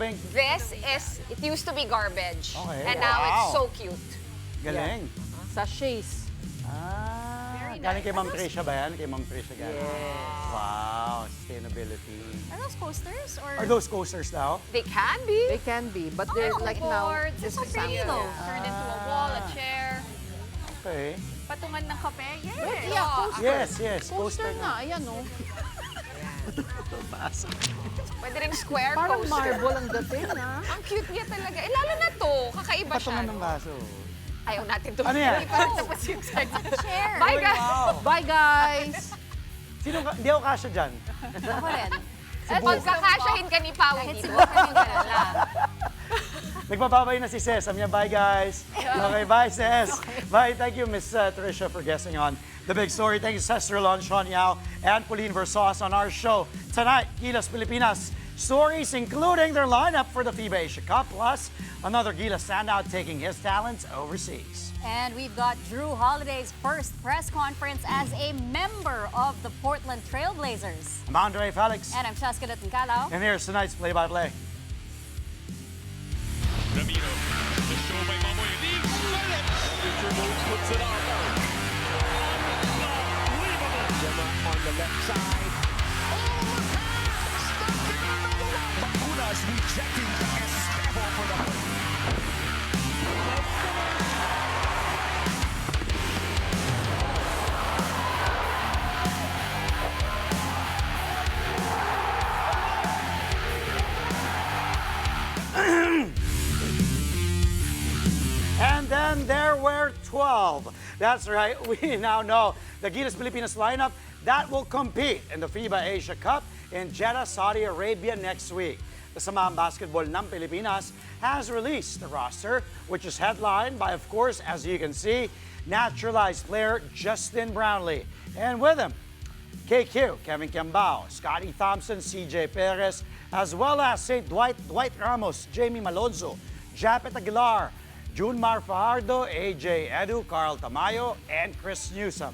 It used to be garbage. Okay. And now it's so cute. Galing. Sachets. Very Galing kay nice. Ma'am Trisha ba yan? Kay Ma'am Trisha galing. Yes. Wow, sustainability. Are those coasters? Or Are those coasters now? they can be. They can be, but they're like now. Boards. It's so pretty though. Turned into a wall, a chair. Okay. Patungan ng kape. Yes. Yeah, coaster. Yes, Coaster na, ayan o. Pwede ring square Parang coaster. marble ang dating, ha? Ang cute niya talaga. Eh, lalo na to. Kakaiba siya. Patungan ng baso. Ayaw natin to. Ano yan? Hindi pa rin tapos yung chair. Bye, guys. Wow. Bye, guys! Sino ka? Hindi ako kasya dyan. Ako rin. Pagkakasyahin ka ni Pao Kahit dito. siguro kami wala. Nagbababay na si Ces. Sabi niya, bye guys. Okay, bye Ces. Bye. Thank you, Miss Tricia, for guessing on The Big Story. Thank you, Cesar Lon, Sean Yao, and Pauline Versos on our show. Tonight, Gilas Filipinas stories including their lineup for the FIBA Asia Cup, plus another Gilas standout taking his talents overseas. And we've got Drew Holiday's first press conference as a member of the Portland Trailblazers. I'm Andre Felix. And I'm Shaska Datingkalaw. And here's tonight's play-by-play. Damian, the show by Mamoy leaves it. Future moves puts it on. Unbelievable. Gemma on the left side. Oh, the pass! Stuck in another one. Bakunas rejecting Estevo for the And then there were 12. That's right, we now know the Gilas Filipinas lineup that will compete in the FIBA Asia Cup in Jeddah, Saudi Arabia next week. The Samaang Basketball ng Pilipinas has released the roster, which is headlined by, of course, as you can see, naturalized player Justin Brownlee. And with him, KQ, Kevin Kiambao, Scotty Thompson, CJ Perez, as well as St. Dwight Ramos, Jamie Malonzo, Japet Aguilar, Junmar Fajardo, AJ Edu, Carl Tamayo, and Chris Newsom.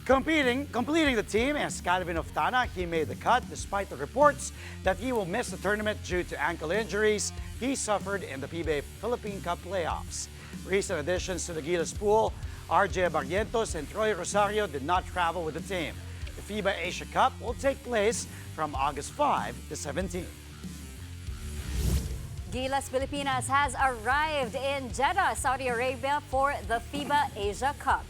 Completing the team is Calvin Oftana. He made the cut despite the reports that he will miss the tournament due to ankle injuries he suffered in the PBA Philippine Cup playoffs. Recent additions to the Gilas pool, RJ Barrientos and Troy Rosario did not travel with the team. The FIBA Asia Cup will take place from August 5 to 17. Gilas Filipinas has arrived in Jeddah, Saudi Arabia for the FIBA Asia Cup.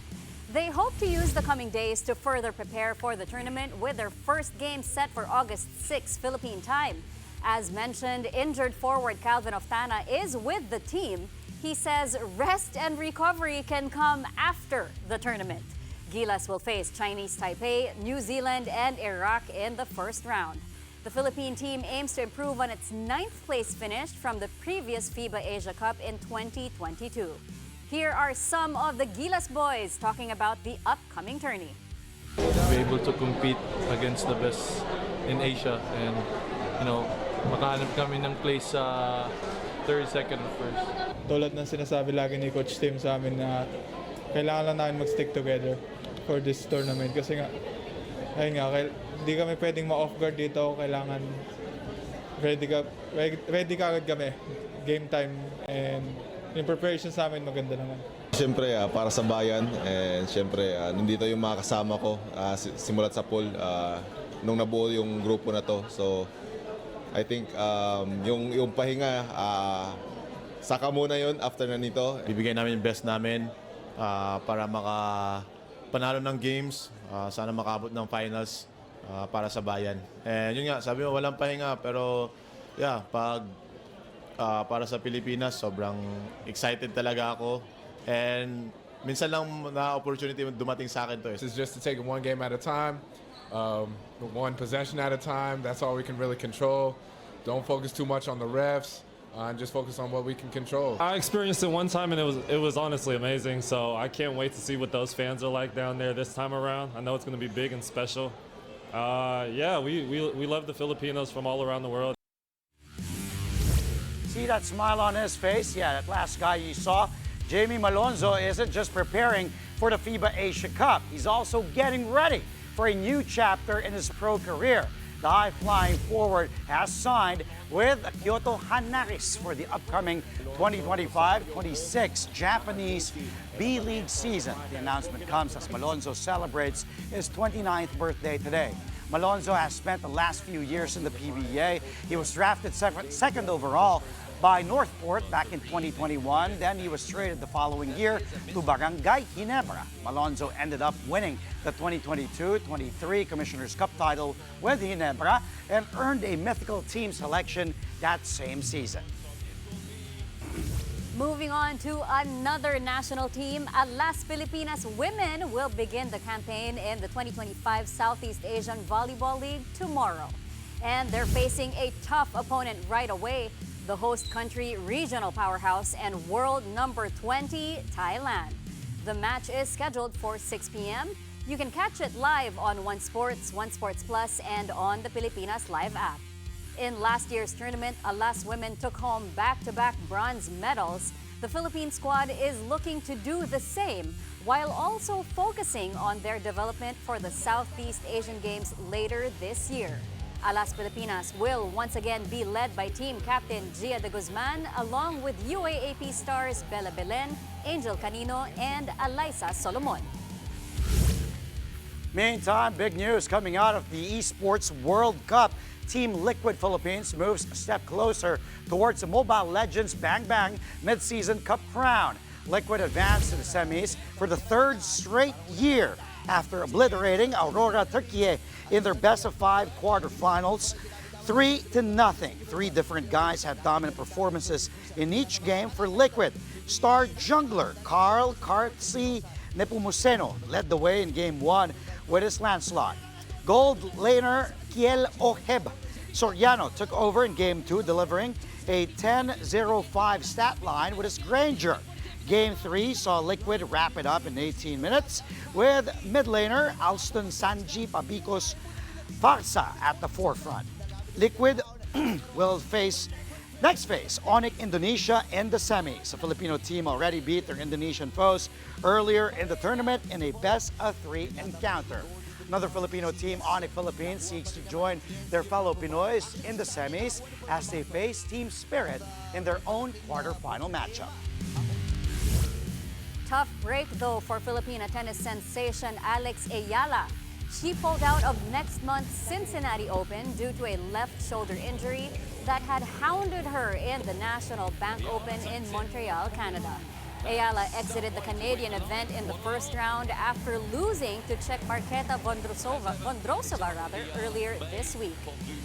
They hope to use the coming days to further prepare for the tournament with their first game set for August 6 Philippine time. As mentioned, injured forward Calvin Oftana is with the team. He says rest and recovery can come after the tournament. Gilas will face Chinese Taipei, New Zealand, and Iraq in the first round. The Philippine team aims to improve on its 9th place finish from the previous FIBA Asia Cup in 2022. Here are some of the Gilas boys talking about the upcoming tourney. Be able to compete against the best in Asia and, makahanap kami ng place sa 3rd, 2nd, or 1st. Tulad ng sinasabi lagi ni Coach Tim sa amin na kailangan lang namin mag-stick together for this tournament kasi nga, ayun nga, hindi kami pwedeng ma-off guard dito, kailangan ready ka agad kami, game time, and yung preparation sa amin maganda naman. Siyempre, para sa bayan, and siyempre, nandito yung mga kasama ko simulat sa pool nung nabuo yung grupo na to. So, I think yung pahinga, saka muna yun after na nito. Bibigyan namin yung best namin para makapanalo ng games, sana makabot ng finals para sa bayan. And yun nga, sabi mo walang pahinga pero yeah, para sa Pilipinas, sobrang excited talaga ako. And minsan lang na opportunity dumating sa akin to. It's just to take it one game at a time, one possession at a time. That's all we can really control. Don't focus too much on the refs. And just focus on what we can control. I experienced it one time and it was honestly amazing. So I can't wait to see what those fans are like down there this time around. I know it's going to be big and special. Yeah, we love the Filipinos from all around the world. See that smile on his face? Yeah, that last guy you saw, Jamie Malonzo, isn't just preparing for the FIBA Asia Cup. He's also getting ready for a new chapter in his pro career. the high-flying forward has signed with Kyoto Hanaris for the upcoming 2025-26 Japanese B-League season. The announcement comes as Malonzo celebrates his 29th birthday today. Malonzo has spent the last few years in the PBA. He was drafted second overall by Northport back in 2021. Then he was traded the following year to Barangay Ginebra. Malonzo ended up winning the 2022-23 Commissioner's Cup title with Ginebra and earned a mythical team selection that same season. Moving on to another national team, Las Filipinas Women will begin the campaign in the 2025 Southeast Asian Volleyball League tomorrow. And they're facing a tough opponent right away, the host country regional powerhouse and world number 20, Thailand. The match is scheduled for 6 p.m. You can catch it live on One Sports, One Sports Plus, and on the Filipinas Live app. In last year's tournament, Alas women took home back-to-back bronze medals. The Philippine squad is looking to do the same while also focusing on their development for the Southeast Asian Games later this year. Alas Filipinas will once again be led by team captain Gia de Guzman along with UAAP stars Bella Belen, Angel Canino, and Alyssa Solomon. Meantime, big news coming out of the Esports World Cup. Team Liquid Philippines moves a step closer towards the Mobile Legends Bang Bang mid-season cup crown. Liquid advanced to the semis for the third straight year after obliterating Aurora Turquie in their best-of-5 quarterfinals 3-0. Three different guys had dominant performances in each game for Liquid. Star jungler Carl Kartsi Nepomuceno led the way in Game 1 with his Lancelot. Gold laner Kiel Oheb Soriano took over in Game 2, delivering a 10-0-5 stat line with his Granger. Game 3 saw Liquid wrap it up in 18 minutes with mid laner Alston Sanji Pabicos Farsa at the forefront. Liquid will face Onyx Indonesia in the semis. The Filipino team already beat their Indonesian foes earlier in the tournament in a best-of-3 encounter. Another Filipino team, Onyx Philippines, seeks to join their fellow Pinoys in the semis as they face Team Spirit in their own quarterfinal matchup. Tough break, though, for Filipina tennis sensation Alex Ayala. She pulled out of next month's Cincinnati Open due to a left shoulder injury that had hounded her in the National Bank Open in Montreal, Canada. Ayala exited the Canadian event in the first round after losing to Czech Marketa Vondrosova earlier this week.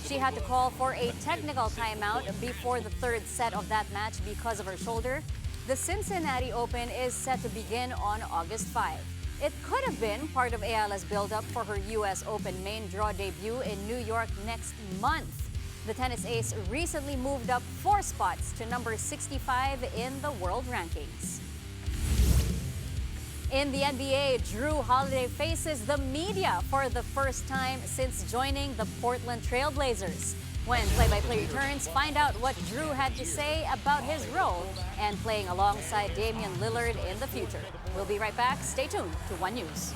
She had to call for a technical timeout before the third set of that match because of her shoulder. The Cincinnati Open is set to begin on August 5. It could have been part of Ayala's build-up for her U.S. Open main draw debut in New York next month. The tennis ace recently moved up 4 spots to number 65 in the world rankings. In the NBA, Drew Holiday faces the media for the first time since joining the Portland Trail Blazers. When play-by-play returns, find out what Drew had to say about his role and playing alongside Damian Lillard in the future. We'll be right back. Stay tuned to One News.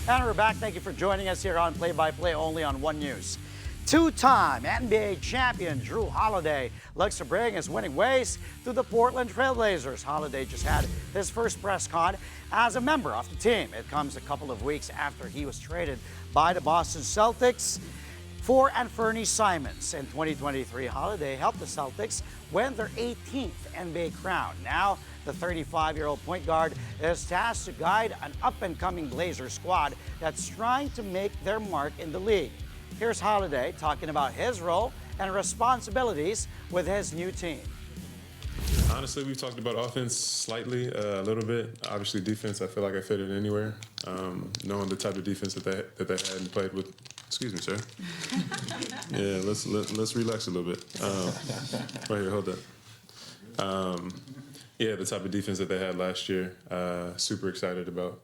And we're back. Thank you for joining us here on Play by Play only on One News. Two-time NBA champion Drew Holiday looks to bring his winning ways to the Portland Trailblazers. Holiday just had his first press con as a member of the team. It comes a couple of weeks after he was traded by the Boston Celtics for Anfernee Simons. In 2023, Holiday helped the Celtics win their 18th NBA crown. Now, the 35-year-old point guard is tasked to guide an up-and-coming Blazers squad that's trying to make their mark in the league. Here's Holiday talking about his role and responsibilities with his new team. Honestly, we've talked about offense slightly, a little bit. Obviously, defense, I feel like I fit it anywhere. Knowing the type of defense that they had and played with. Excuse me, sir. Yeah, let's relax a little bit. Right here, hold that. Yeah, the type of defense that they had last year, super excited about.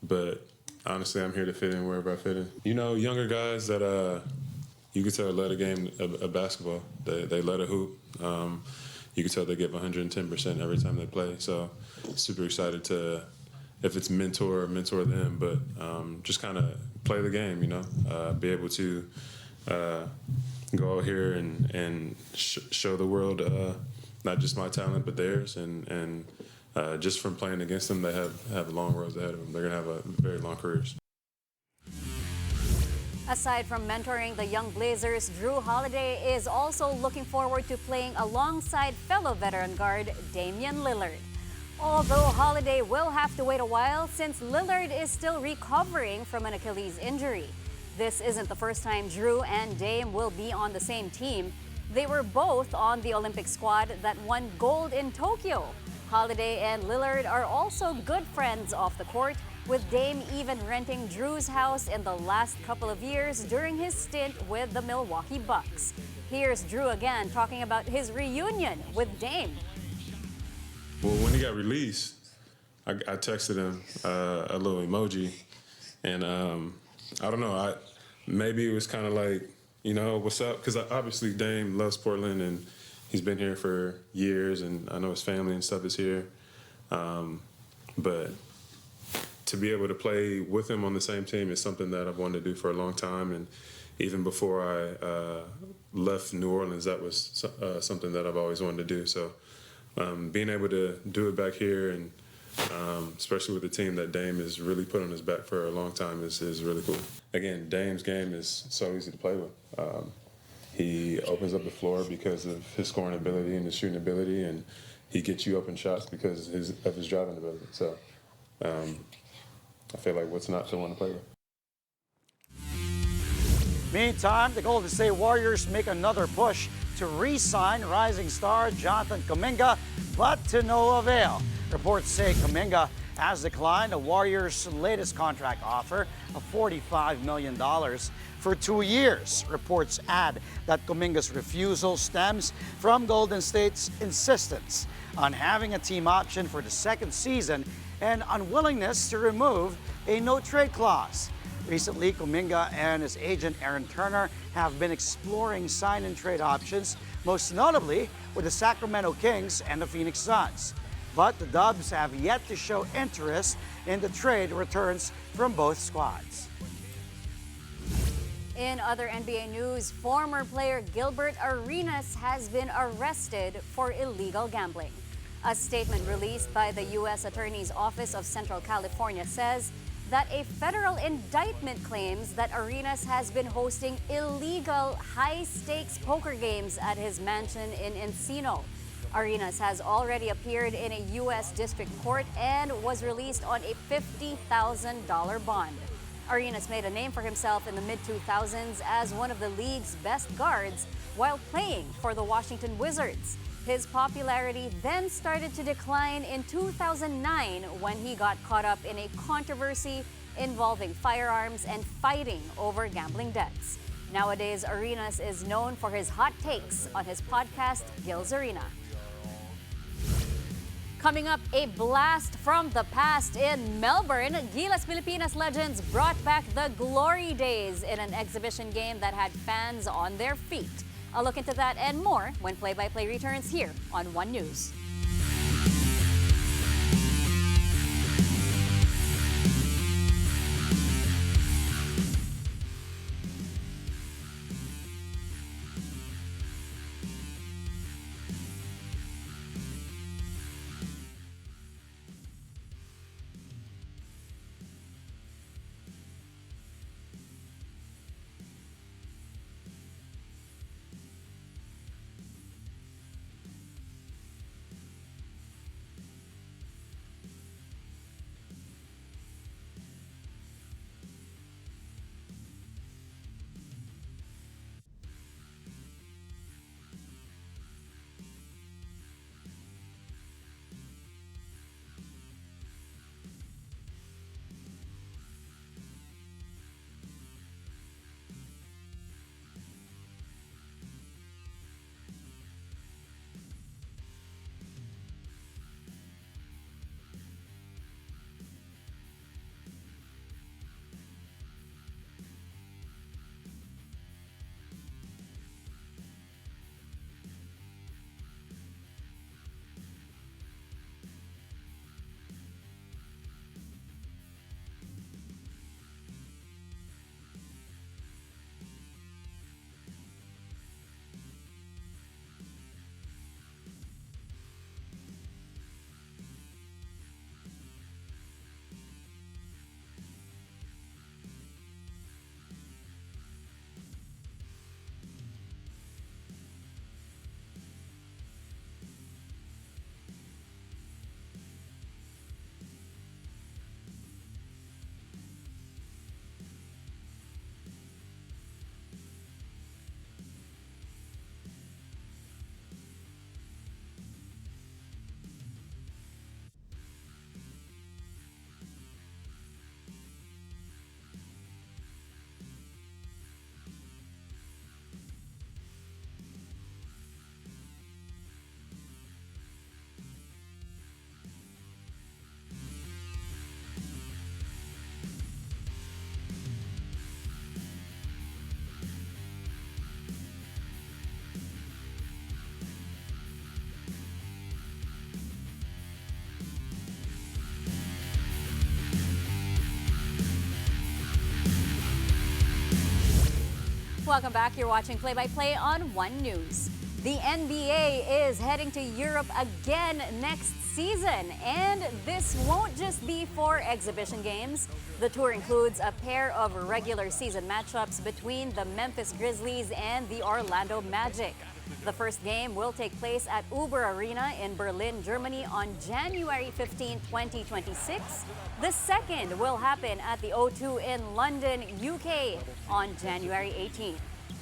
But honestly, I'm here to fit in wherever I fit in. You know, younger guys that you can tell love a game of basketball. They love a hoop. You can tell they give 110% every time they play. So super excited to, if it's mentor them, but just kind of play the game, you know, be able to go out here and show the world not just my talent, but theirs. And just from playing against them, they have long roads ahead of them. They're going to have a very long careers. Aside from mentoring the young Blazers, Drew Holiday is also looking forward to playing alongside fellow veteran guard Damian Lillard. Although Holiday will have to wait a while since Lillard is still recovering from an Achilles injury. This isn't the first time Drew and Dame will be on the same team. They were both on the Olympic squad that won gold in Tokyo. Holiday and Lillard are also good friends off the court, with Dame even renting Drew's house in the last couple of years during his stint with the Milwaukee Bucks. Here's Drew again talking about his reunion with Dame. Well, when he got released, I texted him a little emoji, and I don't know, maybe it was kind of like, you know, what's up? Because obviously Dame loves Portland, and he's been here for years, and I know his family and stuff is here. But to be able to play with him on the same team is something that I've wanted to do for a long time. And even before I left New Orleans, that was something that I've always wanted to do. So being able to do it back here, and especially with the team that Dame has really put on his back for a long time, is really cool. Again, Dame's game is so easy to play with. He opens up the floor because of his scoring ability and his shooting ability, and he gets you open shots because of his driving ability. So I feel like what's not to want to play with. Meantime, the Golden State Warriors make another push to re-sign rising star Jonathan Kuminga, but to no avail. Reports say Kuminga has declined the Warriors' latest contract offer of $45 million for 2 years. Reports add that Kuminga's refusal stems from Golden State's insistence on having a team option for the second season and unwillingness to remove a no-trade clause. Recently, Kuminga and his agent Aaron Turner have been exploring sign-and-trade options, most notably with the Sacramento Kings and the Phoenix Suns. But the Dubs have yet to show interest in the trade returns from both squads. In other NBA news, former player Gilbert Arenas has been arrested for illegal gambling. A statement released by the U.S. Attorney's Office of Central California says that a federal indictment claims that Arenas has been hosting illegal high-stakes poker games at his mansion in Encino. Arenas has already appeared in a U.S. District Court and was released on a $50,000 bond. Arenas made a name for himself in the mid-2000s as one of the league's best guards while playing for the Washington Wizards. His popularity then started to decline in 2009 when he got caught up in a controversy involving firearms and fighting over gambling debts. Nowadays, Arenas is known for his hot takes on his podcast, Gil's Arena. Coming up, a blast from the past in Melbourne. Gilas Filipinas legends brought back the glory days in an exhibition game that had fans on their feet. A look into that and more when Play-by-Play returns here on One News. Welcome back. You're watching Play-by-Play on One News. The NBA is heading to Europe again next season, and this won't just be for exhibition games. The tour includes a pair of regular season matchups between the Memphis Grizzlies and the Orlando Magic. The first game will take place at Uber Arena in Berlin, Germany on January 15, 2026. The second will happen at the O2 in London, UK on January 18.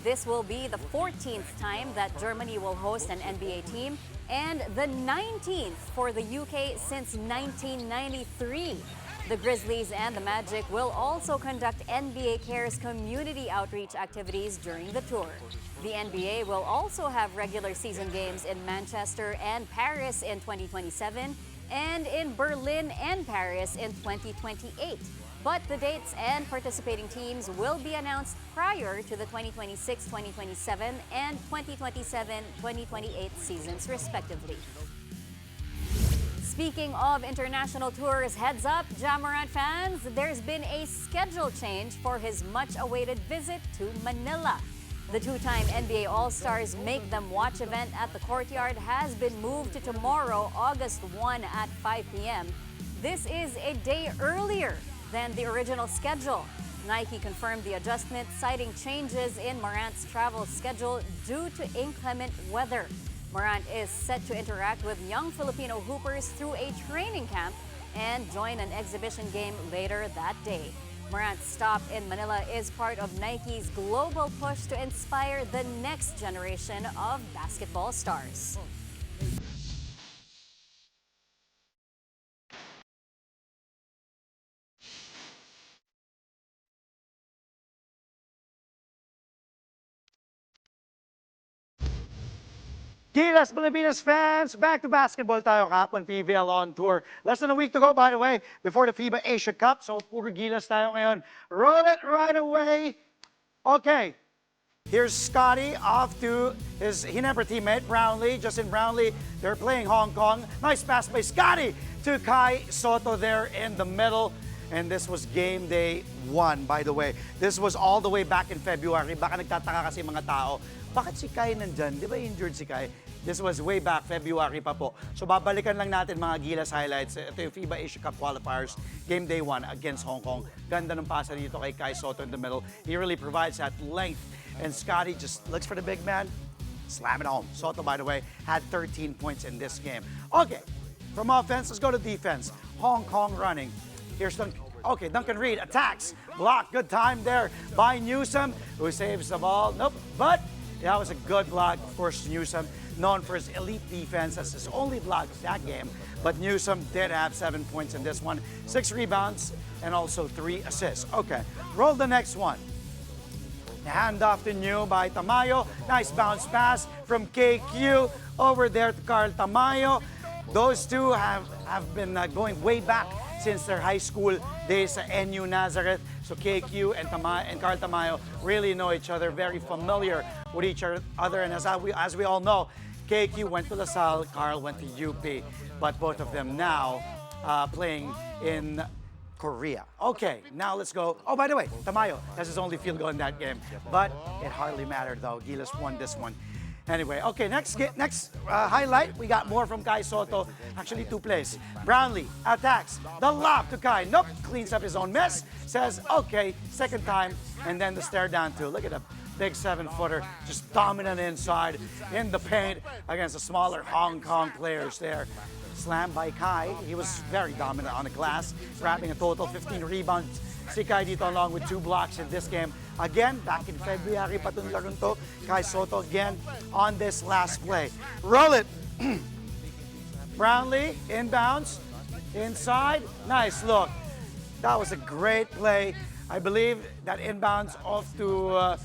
This will be the 14th time that Germany will host an NBA team and the 19th for the UK since 1993. The Grizzlies and the Magic will also conduct NBA Cares community outreach activities during the tour. The NBA will also have regular season games in Manchester and Paris in 2027 and in Berlin and Paris in 2028. But the dates and participating teams will be announced prior to the 2026-2027 and 2027-2028 seasons, respectively. Speaking of international tours, heads up, Ja Morant fans, there's been a schedule change for his much-awaited visit to Manila. The two-time NBA All-Stars Make Them Watch event at the Courtyard has been moved to tomorrow, August 1 at 5 p.m. This is a day earlier than the original schedule. Nike confirmed the adjustment, citing changes in Morant's travel schedule due to inclement weather. Morant is set to interact with young Filipino hoopers through a training camp and join an exhibition game later that day. Morant's stop in Manila is part of Nike's global push to inspire the next generation of basketball stars. Gilas Filipinas fans, back to basketball tayo kahapon, PVL on tour. Less than a week to go, by the way, before the FIBA Asia Cup. So, puro Gilas tayo ngayon. Roll it right away. Okay, here's Scotty off to his Hinebra teammate, Brownlee. Justin Brownlee, they're playing Hong Kong. Nice pass by Scotty to Kai Soto there in the middle. And this was game day 1, by the way. This was all the way back in February. Baka nagtataka kasi mga tao, bakit si Kai nandyan? Di ba injured si Kai? This was way back February pa po. So babalikan lang natin mga Gilas highlights. Ito yung FIBA Asia Cup qualifiers, game day 1 against Hong Kong. Ganda ng pasa dito kay Kai Soto in the middle. He really provides that length. And Scotty just looks for the big man, slam it home. Soto, by the way, had 13 points in this game. Okay, from offense, let's go to defense. Hong Kong running. Here's Duncan. Okay, Duncan Reed attacks. Block, good time there by Newsom, who saves the ball. Nope, but that was a good block. Of course, Newsom, known for his elite defense. That's his only block that game. But Newsom did have 7 points in this one, 6 rebounds, and also 3 assists. Okay, roll the next one. Hand off to New by Tamayo. Nice bounce pass from KQ over there to Carl Tamayo. Those two have been going way back since their high school days at NU Nazareth. So KQ and Carl Tamayo really know each other, very familiar with each other. And as we all know, KQ went to LaSalle, Carl went to UP. But both of them now playing in Korea. Okay, now let's go. Oh, by the way, Tamayo has his only field goal in that game. But it hardly mattered, though. Gilas won this one. Anyway, okay, next highlight, we got more from Kai Soto. Actually, 2 plays. Brownlee attacks. The lob to Kai. Nope, cleans up his own mess. Says, okay, second time. And then the stare down too. Look at the big 7-footer, just dominant inside in the paint against the smaller Hong Kong players there. Slam by Kai. He was very dominant on the glass, grabbing a total 15 rebounds. Si Kai dito along with 2 blocks in this game. Again, back in February pa itong laron to. Kai Soto again on this last play. Roll it. Brownlee, inbounds, inside. Nice look. That was a great play. I believe that inbounds off to,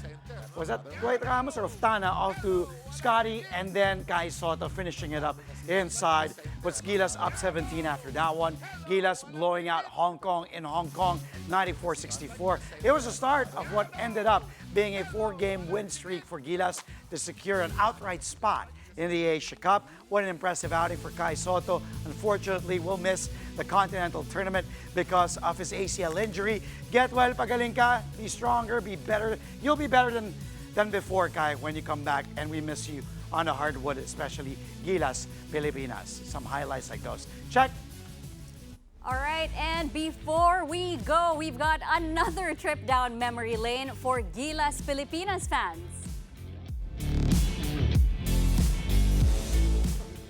was that Dwight Ramos or Oftana off to Scotty, and then Kai Soto finishing it up inside. Puts Gilas up 17 after that one. Gilas blowing out Hong Kong in Hong Kong, 94-64. It was the start of what ended up being a 4-game win streak for Gilas to secure an outright spot in the Asia Cup. What an impressive outing for Kai Soto. Unfortunately, will miss the Continental Tournament because of his ACL injury. Get well, pagaling ka, be stronger, be better. You'll be better than than before, Kai, when you come back and we miss you on the hardwood, especially Gilas Filipinas. Some highlights like those. Check. All right, and before we go, we've got another trip down memory lane for Gilas Filipinas fans.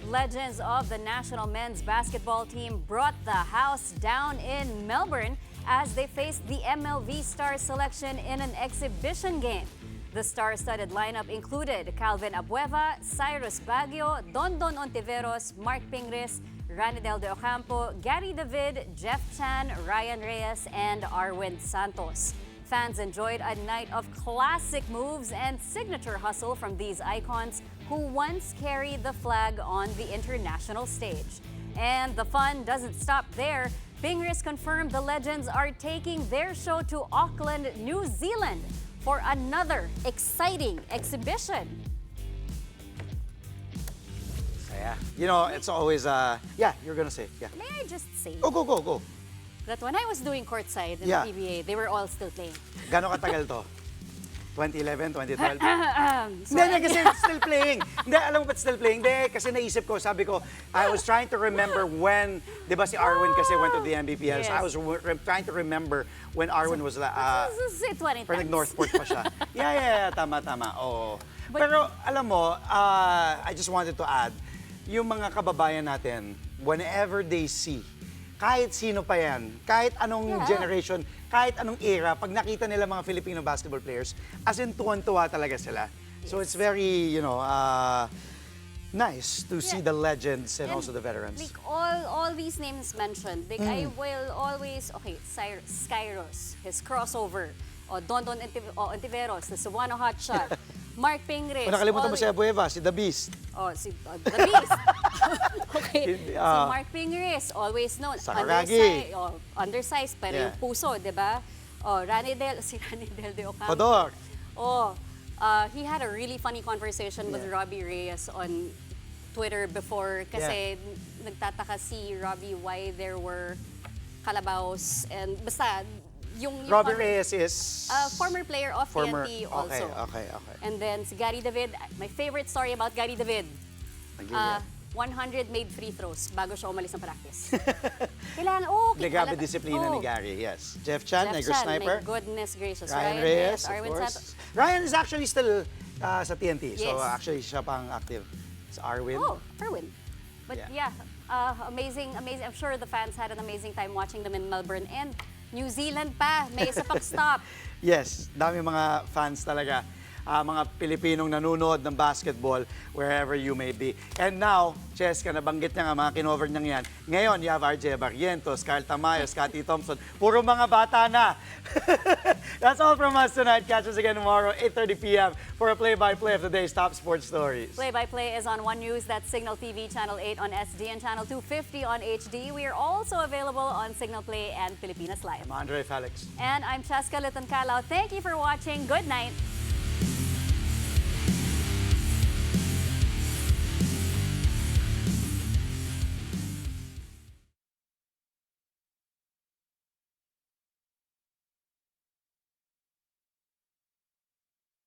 Legends of the national men's basketball team brought the house down in Melbourne as they faced the MLV Stars selection in an exhibition game. The star-studded lineup included Calvin Abueva, Cyrus Baguio, Dondon Ontiveros, Mark Pingris, Ranidel de Ocampo, Gary David, Jeff Chan, Ryan Reyes, and Arwin Santos. Fans enjoyed a night of classic moves and signature hustle from these icons who once carried the flag on the international stage. And the fun doesn't stop there. Pingris confirmed the legends are taking their show to Auckland, New Zealand for another exciting exhibition. Yeah. You know, it's always, yeah, you're gonna say, yeah. May I just say Oh, go. that when I was doing courtside in Yeah. the PBA, they were all still playing. Gano'ng katagal to? 2011, 2012? So, Hindi, kasi still playing. Hindi, alam mo ba't still playing? Hindi, kasi naisip ko, sabi ko, I was trying to remember when, di ba si Arwin kasi went to the MBPL, so I was trying to remember when Arwin was, say 20 parang times. Northport pa siya. Yeah, tama, oo. Pero alam mo, I just wanted to add, yung mga kababayan natin, whenever they see, kahit sino pa yan, kahit anong generation, kahit anong era, pag nakita nila mga Filipino basketball players, as in tuwan-tuwa talaga sila. So it's very, nice to see the legends and also the veterans. Like all these names mentioned, like I will always, Skyros, his crossover, Dondon Ontiveros, the Cebuano hotshot, Mark Pingris. Kung nakalimutan mo si Abueva, si The Beast. The Beast. Okay, si Mark Pingris, always known. Sakuragi. Undersized, pero yung puso, di ba? Si Ranidel de Ocampo. Podor. He had a really funny conversation with Robbie Reyes on Twitter before kasi nagtataka si Robbie why there were kalabaws and basta yung Robbie Reyes is? Former player of TNT also. Okay. And then si Gary David, my favorite story about Gary David, 100 made free throws bago siya umalis ng practice. Kailangan, Grabe disiplina ni Gary, yes. Jeff Chan, Negro Sniper. My goodness gracious. Ryan Reyes, of Arwin course. Santos. Ryan is actually still sa TNT, so Yes. actually siya pang active. It's Arwin. Arwin. But amazing. I'm sure the fans had an amazing time watching them in Melbourne. And New Zealand pa, may isa pang stop. Yes, dami mga fans talaga. Mga Pilipinong nanonood ng basketball wherever you may be. And now, Cheska, nabanggit niya nga, mga kinover niya yan. Ngayon, you have RJ Barrientos, Carl Tamayo, Scotty Thompson. Puro mga bata na. That's all from us tonight. Catch us again tomorrow, 8:30 p.m. for a play-by-play of today's top sports stories. Play-by-play is on One News, that's Signal TV, Channel 8 on SD, and Channel 250 on HD. We are also available on Signal Play and Filipinas Live. I'm Andre Felix. And I'm Cheska Litancalao. Thank you for watching. Good night.